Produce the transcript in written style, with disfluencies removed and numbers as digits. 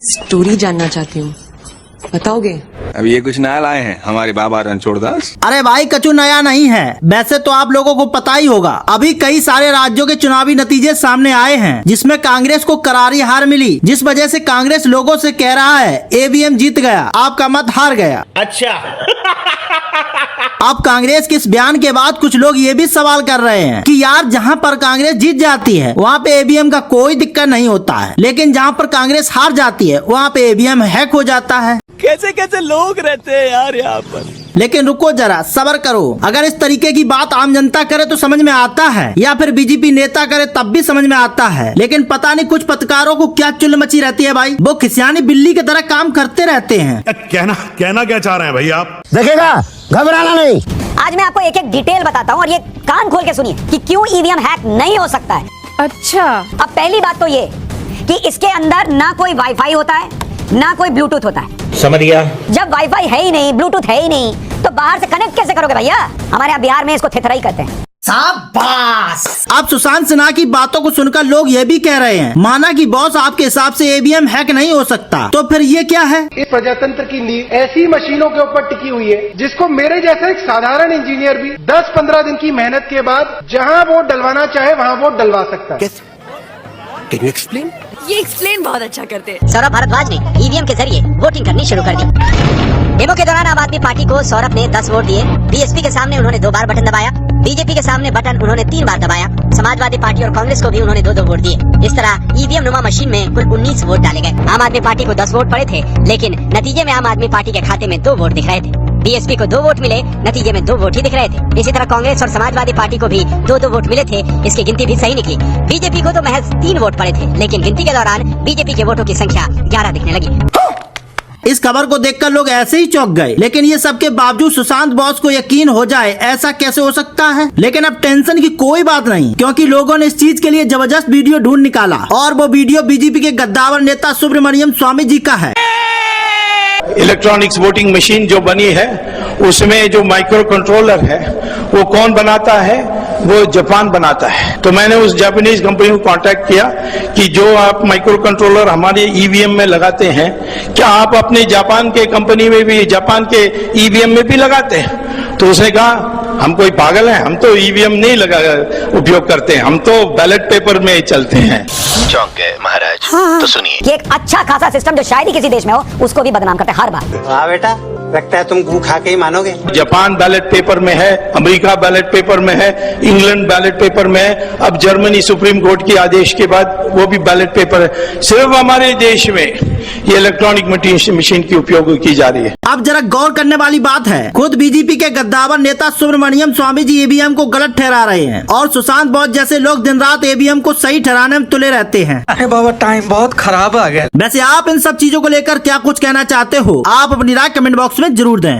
Story जानना चाहती हूँ, बताओगे? अब ये कुछ नया लाए हैं हमारे बाबा रणछोड़दास। अरे भाई कछु नया नहीं है। वैसे तो आप लोगों को पता ही होगा, अभी कई सारे राज्यों के चुनावी नतीजे सामने आए हैं जिसमें कांग्रेस को करारी हार मिली, जिस वजह से कांग्रेस लोगों से कह रहा है ईवीएम जीत गया, आपका मत हार गया। अच्छा। अब कांग्रेस के इस बयान के बाद कुछ लोग ये भी सवाल कर रहे हैं कि यार जहां पर कांग्रेस जीत जाती है वहां पे ईवीएम का कोई दिक्कत नहीं होता है, लेकिन जहां पर कांग्रेस हार जाती है वहां पे ईवीएम हैक हो जाता है। कैसे कैसे लोग रहते हैं यार यहाँ पर। लेकिन रुको जरा, सब्र करो। अगर इस तरीके की बात आम जनता करे तो समझ में आता है, या फिर बीजेपी नेता करे तब भी समझ में आता है, लेकिन पता नहीं कुछ पत्रकारों को क्या चुल मची रहती है भाई। वो खिसियानी बिल्ली की तरह काम करते रहते हैं। कहना क्या चाह रहे हैं भाई आप? देखेगा, घबराना नहीं। आज मैं आपको एक एक डिटेल बताता हूँ और ये कान खोल के सुनिए कि क्यों ईवीएम हैक नहीं हो सकता है। अच्छा, अब पहली बात तो ये कि इसके अंदर ना कोई वाईफाई होता है ना कोई ब्लूटूथ होता है। समझ गया। जब वाईफाई है ही नहीं, ब्लूटूथ है ही नहीं, तो बाहर से कनेक्ट कैसे करोगे भैया? हमारे यहाँ बिहार में इसको थेथराई कहते हैं। शाबाश। अब सुशांत सिन्हा की बातों को सुनकर लोग ये भी कह रहे हैं, माना कि बॉस आपके हिसाब से ईवीएम हैक नहीं हो सकता, तो फिर ये क्या है? इस प्रजातंत्र की नींव ऐसी मशीनों के ऊपर टिकी हुई है जिसको मेरे जैसा एक साधारण इंजीनियर भी 10-15 दिन की मेहनत के बाद जहां वो डलवाना चाहे वहां वो डलवा सकता है। Can you explain? ये एक्सप्लेन बहुत अच्छा करते हैं। सौरभ भारद्वाज ने ईवीएम के जरिए वोटिंग करनी शुरू कर दी। डेमो के दौरान आम आदमी पार्टी को सौरभ ने 10 वोट दिए। बीएसपी के सामने उन्होंने 2 बार बटन दबाया। बीजेपी के सामने बटन उन्होंने 3 बार दबाया। समाजवादी पार्टी और कांग्रेस को भी उन्होंने 2-2 वोट दिए। इस तरह ईवीएम नुमा मशीन में कुल 19 वोट डाले गए। आम आदमी पार्टी को 10 वोट पड़े थे, लेकिन नतीजे में आम आदमी पार्टी के खाते में 2 वोट दिख रहे थे। बीएसपी को 2 वोट मिले, नतीजे में 2 वोट ही दिख रहे थे। इसी तरह कांग्रेस और समाजवादी पार्टी को भी 2-2 वोट मिले थे, इसकी गिनती भी सही निकली। बीजेपी को तो महज 3 वोट पड़े थे, लेकिन गिनती के दौरान बीजेपी के वोटों की संख्या 11 दिखने लगी। इस खबर को देखकर लोग ऐसे ही चौंक गए, लेकिन ये सब के बावजूद सुशांत बॉस को यकीन हो जाए, ऐसा कैसे हो सकता है? लेकिन अब टेंशन की कोई बात नहीं, क्योंकि लोगों ने इस चीज के लिए जबरदस्त वीडियो ढूंढ निकाला और वो वीडियो बीजेपी के गद्दावर नेता सुब्रमण्यम स्वामी जी का है। इलेक्ट्रॉनिक्स वोटिंग मशीन जो बनी है उसमें जो माइक्रो कंट्रोलर है वो कौन बनाता है? वो जापान बनाता है। तो मैंने उस जापानीज कंपनी को कांटेक्ट किया कि जो आप माइक्रो कंट्रोलर हमारे ईवीएम में लगाते हैं, क्या आप अपने जापान के कंपनी में भी, जापान के ईवीएम में भी लगाते हैं? तो उसने कहा हम कोई पागल हैं, हम तो ईवीएम नहीं उपयोग करते हैं, हम तो बैलेट पेपर में चलते हैं। चौंक गए महाराज। हाँ। तो सुनिए, कि एक अच्छा खासा सिस्टम जो शायद ही किसी देश में हो, उसको भी बदनाम करते हैं हर बार। हाँ बेटा, लगता है तुम गू खा के ही मानोगे। जापान बैलेट पेपर में है, अमेरिका बैलेट पेपर में है, इंग्लैंड बैलेट पेपर में है, अब जर्मनी सुप्रीम कोर्ट के आदेश के बाद वो भी बैलेट पेपर है। सिर्फ हमारे देश में ये इलेक्ट्रॉनिक मशीन की उपयोग की जा रही है। अब जरा गौर करने वाली बात है, खुद बीजेपी के गद्दावर नेता सुब्रमण्यम स्वामी जी ईवीएम को गलत ठहरा रहे हैं और सुशांत बॉस जैसे लोग दिन रात ईवीएम को सही ठहराने में तुले रहते हैं। अरे बाबा, टाइम बहुत खराब आ गया। वैसे आप इन सब चीजों को लेकर क्या कुछ कहना चाहते हो? आप अपनी राय कमेंट बॉक्स में जरूर दें।